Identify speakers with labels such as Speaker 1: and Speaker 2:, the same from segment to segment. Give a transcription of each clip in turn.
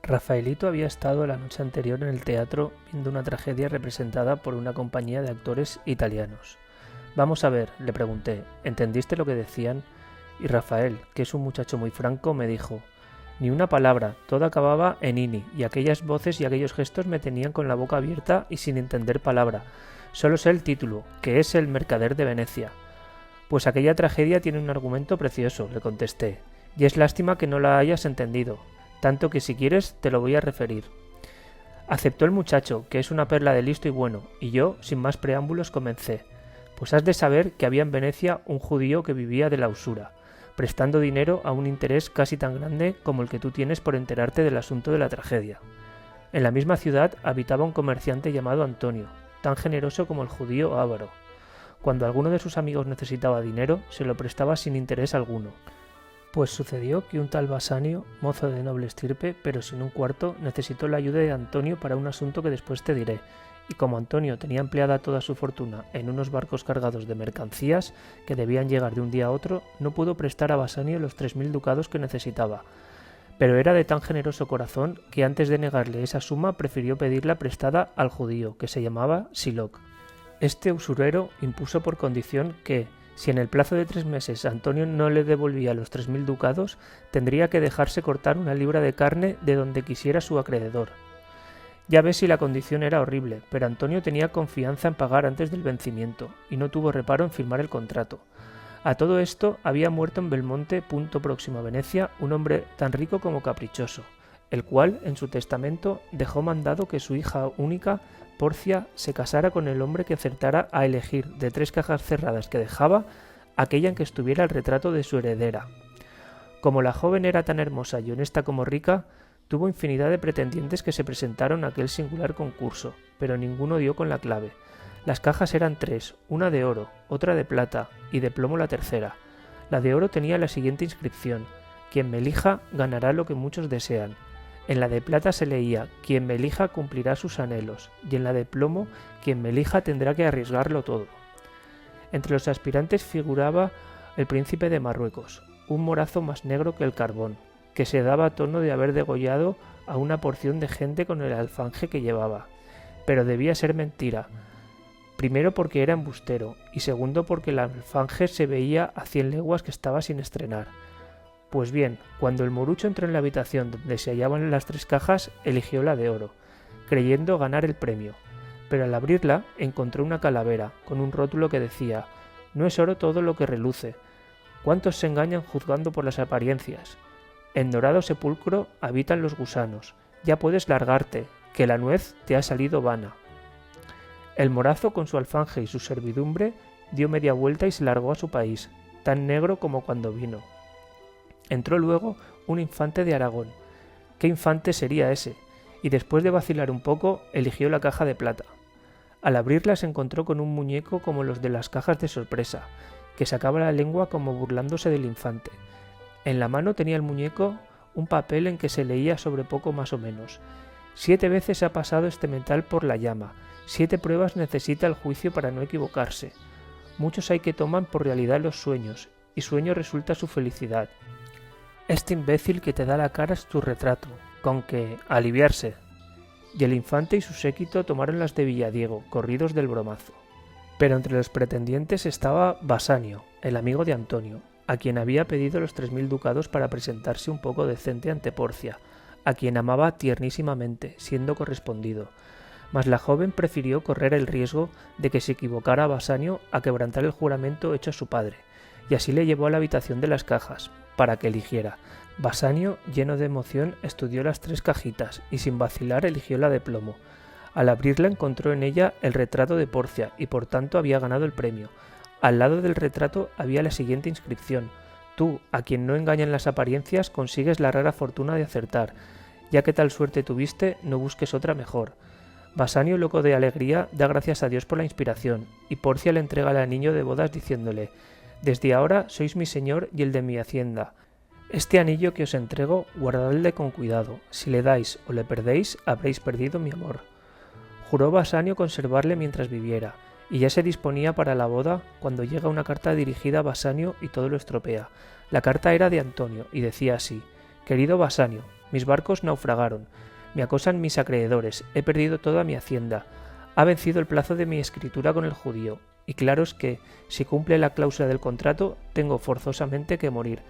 Speaker 1: Rafaelito había estado la noche anterior en el teatro viendo una tragedia representada por una compañía de actores italianos. Vamos a ver, le pregunté, ¿entendiste lo que decían? Y Rafael, que es un muchacho muy franco, me dijo, ni una palabra, todo acababa en ini, y aquellas voces y aquellos gestos me tenían con la boca abierta y sin entender palabra. Solo sé el título, que es El mercader de Venecia. Pues aquella tragedia tiene un argumento precioso, le contesté, y es lástima que no la hayas entendido, tanto que si quieres te lo voy a referir. Aceptó el muchacho, que es una perla de listo y bueno, y yo, sin más preámbulos, comencé. Pues has de saber que había en Venecia un judío que vivía de la usura, prestando dinero a un interés casi tan grande como el que tú tienes por enterarte del asunto de la tragedia. En la misma ciudad habitaba un comerciante llamado Antonio, tan generoso como el judío avaro. Cuando alguno de sus amigos necesitaba dinero, se lo prestaba sin interés alguno. Pues sucedió que un tal Basanio, mozo de noble estirpe, pero sin un cuarto, necesitó la ayuda de Antonio para un asunto que después te diré, y como Antonio tenía empleada toda su fortuna en unos barcos cargados de mercancías que debían llegar de un día a otro, no pudo prestar a Basanio los 3000 ducados que necesitaba. Pero era de tan generoso corazón que antes de negarle esa suma prefirió pedirla prestada al judío, que se llamaba Siloc. Este usurero impuso por condición que, si en el plazo de 3 meses Antonio no le devolvía los 3000 ducados, tendría que dejarse cortar una libra de carne de donde quisiera su acreedor. Ya ves si la condición era horrible, pero Antonio tenía confianza en pagar antes del vencimiento, y no tuvo reparo en firmar el contrato. A todo esto había muerto en Belmonte, punto próximo a Venecia, un hombre tan rico como caprichoso, el cual, en su testamento, dejó mandado que su hija única, Porcia, se casara con el hombre que acertara a elegir de 3 cajas cerradas que dejaba, aquella en que estuviera el retrato de su heredera. Como la joven era tan hermosa y honesta como rica, tuvo infinidad de pretendientes que se presentaron a aquel singular concurso, pero ninguno dio con la clave. Las cajas eran 3, una de oro, otra de plata y de plomo la tercera. La de oro tenía la siguiente inscripción: quien me elija ganará lo que muchos desean. En la de plata se leía: quien me elija cumplirá sus anhelos, y en la de plomo: quien me elija tendrá que arriesgarlo todo. Entre los aspirantes figuraba el príncipe de Marruecos, un morazo más negro que el carbón, que se daba tono de haber degollado a una porción de gente con el alfanje que llevaba. Pero debía ser mentira, primero porque era embustero, y segundo porque el alfanje se veía a 100 leguas que estaba sin estrenar. Pues bien, cuando el morucho entró en la habitación donde se hallaban las 3 cajas, eligió la de oro, creyendo ganar el premio, pero al abrirla encontró una calavera, con un rótulo que decía: «No es oro todo lo que reluce. ¿Cuántos se engañan juzgando por las apariencias? En dorado sepulcro habitan los gusanos. Ya puedes largarte, que la nuez te ha salido vana». El morazo, con su alfanje y su servidumbre, dio media vuelta y se largó a su país, tan negro como cuando vino. Entró luego un infante de Aragón. ¿Qué infante sería ese? Y después de vacilar un poco, eligió la caja de plata. Al abrirla se encontró con un muñeco como los de las cajas de sorpresa, que sacaba la lengua como burlándose del infante. En la mano tenía el muñeco un papel en que se leía sobre poco más o menos: 7 veces ha pasado este metal por la llama, 7 pruebas necesita el juicio para no equivocarse. Muchos hay que toman por realidad los sueños, y sueño resulta su felicidad. Este imbécil que te da la cara es tu retrato, con que aliviarse. Y el infante y su séquito tomaron las de Villadiego, corridos del bromazo. Pero entre los pretendientes estaba Basanio, el amigo de Antonio, a quien había pedido los 3000 ducados para presentarse un poco decente ante Porcia, a quien amaba tiernísimamente, siendo correspondido. Mas la joven prefirió correr el riesgo de que se equivocara Basanio a quebrantar el juramento hecho a su padre, y así le llevó a la habitación de las cajas, para que eligiera. Basanio, lleno de emoción, estudió las 3 cajitas, y sin vacilar eligió la de plomo. Al abrirla encontró en ella el retrato de Porcia, y por tanto había ganado el premio. Al lado del retrato había la siguiente inscripción: tú, a quien no engañan las apariencias, consigues la rara fortuna de acertar. Ya que tal suerte tuviste, no busques otra mejor. Basanio, loco de alegría, da gracias a Dios por la inspiración, y Porcia le entrega el anillo de bodas diciéndole: «Desde ahora sois mi señor y el de mi hacienda. Este anillo que os entrego, guardadle con cuidado. Si le dais o le perdéis, habréis perdido mi amor». Juró Basanio conservarle mientras viviera, y ya se disponía para la boda cuando llega una carta dirigida a Basanio y todo lo estropea. La carta era de Antonio y decía así: «Querido Basanio, mis barcos naufragaron, me acosan mis acreedores, he perdido toda mi hacienda, ha vencido el plazo de mi escritura con el judío, y claro es que, si cumple la cláusula del contrato, tengo forzosamente que morir.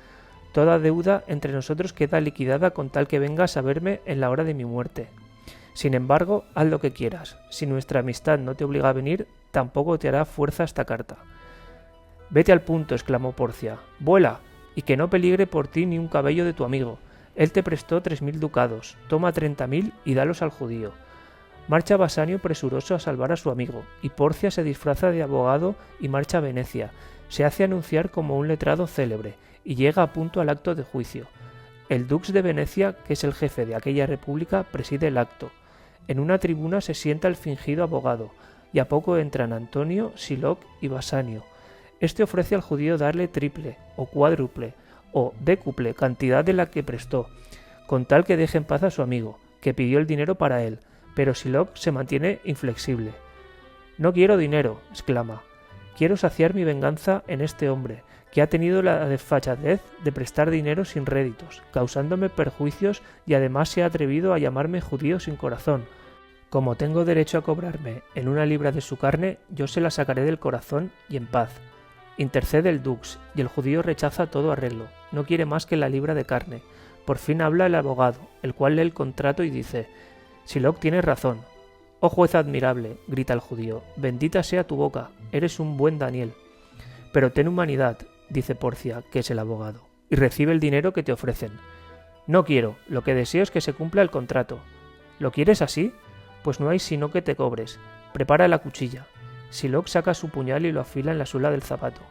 Speaker 1: Toda deuda entre nosotros queda liquidada con tal que vengas a verme en la hora de mi muerte. Sin embargo, haz lo que quieras. Si nuestra amistad no te obliga a venir, tampoco te hará fuerza esta carta. Vete al punto, exclamó Porcia. Vuela, y que no peligre por ti ni un cabello de tu amigo. Él te prestó 3000 ducados, toma 30.000 y dalos al judío. Marcha Basanio presuroso a salvar a su amigo, y Porcia se disfraza de abogado y marcha a Venecia. Se hace anunciar como un letrado célebre, y llega a punto al acto de juicio. El dux de Venecia, que es el jefe de aquella república, preside el acto. En una tribuna se sienta el fingido abogado, y a poco entran Antonio, Siloc y Basanio. Este ofrece al judío darle triple, o cuádruple, o décuple cantidad de la que prestó, con tal que deje en paz a su amigo, que pidió el dinero para él, pero Siloc se mantiene inflexible. «No quiero dinero», exclama. «Quiero saciar mi venganza en este hombre, que ha tenido la desfachatez de prestar dinero sin réditos, causándome perjuicios y además se ha atrevido a llamarme judío sin corazón. Como tengo derecho a cobrarme en una libra de su carne, yo se la sacaré del corazón y en paz». Intercede el dux, y el judío rechaza todo arreglo, no quiere más que la libra de carne. Por fin habla el abogado, el cual lee el contrato y dice: «Siloc tiene razón». «Oh juez admirable», grita el judío, «bendita sea tu boca, eres un buen Daniel». «Pero ten humanidad», dice Porcia, que es el abogado, «y recibe el dinero que te ofrecen». «No quiero, lo que deseo es que se cumpla el contrato». «¿Lo quieres así? Pues no hay sino que te cobres. Prepara la cuchilla». Siloc saca su puñal y lo afila en la suela del zapato.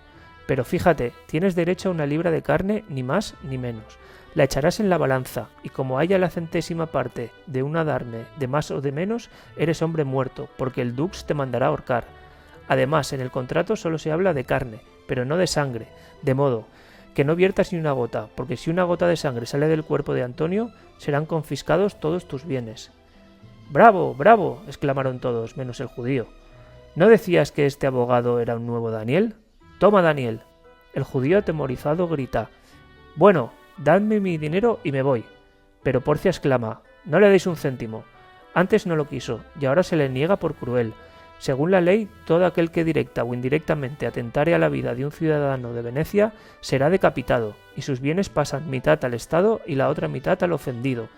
Speaker 1: «Pero fíjate, tienes derecho a una libra de carne, ni más ni menos. La echarás en la balanza, y como haya la centésima parte de una darme de más o de menos, eres hombre muerto, porque el dux te mandará ahorcar. Además, en el contrato solo se habla de carne, pero no de sangre, de modo que no viertas ni una gota, porque si una gota de sangre sale del cuerpo de Antonio, serán confiscados todos tus bienes». «¡Bravo, bravo!», exclamaron todos, menos el judío. ¿No decías que este abogado era un nuevo Daniel? Toma, Daniel. El judío atemorizado grita: «Bueno, dadme mi dinero y me voy». Pero Porcia exclama: «No le deis un céntimo». Antes no lo quiso, y ahora se le niega por cruel. Según la ley, todo aquel que directa o indirectamente atentare a la vida de un ciudadano de Venecia será decapitado, y sus bienes pasan mitad al Estado y la otra mitad al ofendido,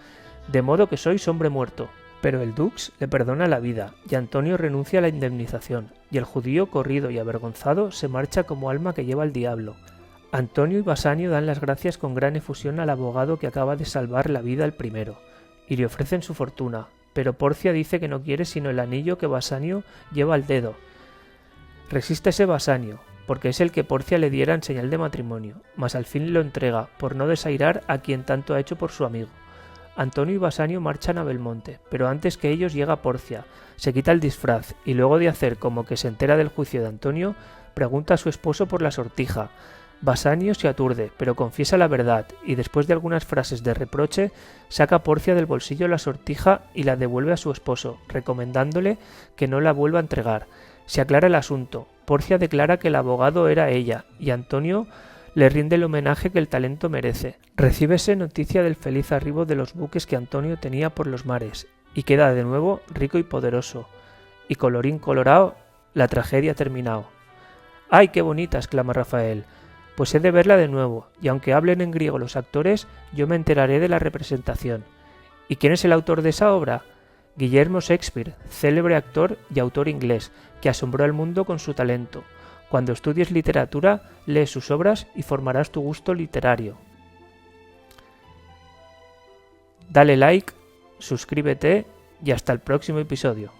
Speaker 1: de modo que sois hombre muerto. Pero el dux le perdona la vida, y Antonio renuncia a la indemnización, y el judío, corrido y avergonzado, se marcha como alma que lleva al diablo. Antonio y Basanio dan las gracias con gran efusión al abogado que acaba de salvar la vida al primero, y le ofrecen su fortuna, pero Porcia dice que no quiere sino el anillo que Basanio lleva al dedo. Resístese Basanio, porque es el que Porcia le diera en señal de matrimonio, mas al fin lo entrega, por no desairar a quien tanto ha hecho por su amigo. Antonio y Basanio marchan a Belmonte, pero antes que ellos llega Porcia, se quita el disfraz y luego de hacer como que se entera del juicio de Antonio, pregunta a su esposo por la sortija. Basanio se aturde, pero confiesa la verdad y después de algunas frases de reproche, saca Porcia del bolsillo la sortija y la devuelve a su esposo, recomendándole que no la vuelva a entregar. Se aclara el asunto. Porcia declara que el abogado era ella y Antonio le rinde el homenaje que el talento merece. Recíbese noticia del feliz arribo de los buques que Antonio tenía por los mares, y queda de nuevo rico y poderoso. Y colorín colorado, la tragedia ha terminado. «¡Ay, qué bonita!», exclama Rafael. «Pues he de verla de nuevo, y aunque hablen en griego los actores, yo me enteraré de la representación». «¿Y quién es el autor de esa obra?». «Guillermo Shakespeare, célebre actor y autor inglés, que asombró al mundo con su talento. Cuando estudies literatura, lee sus obras y formarás tu gusto literario». Dale like, suscríbete y hasta el próximo episodio.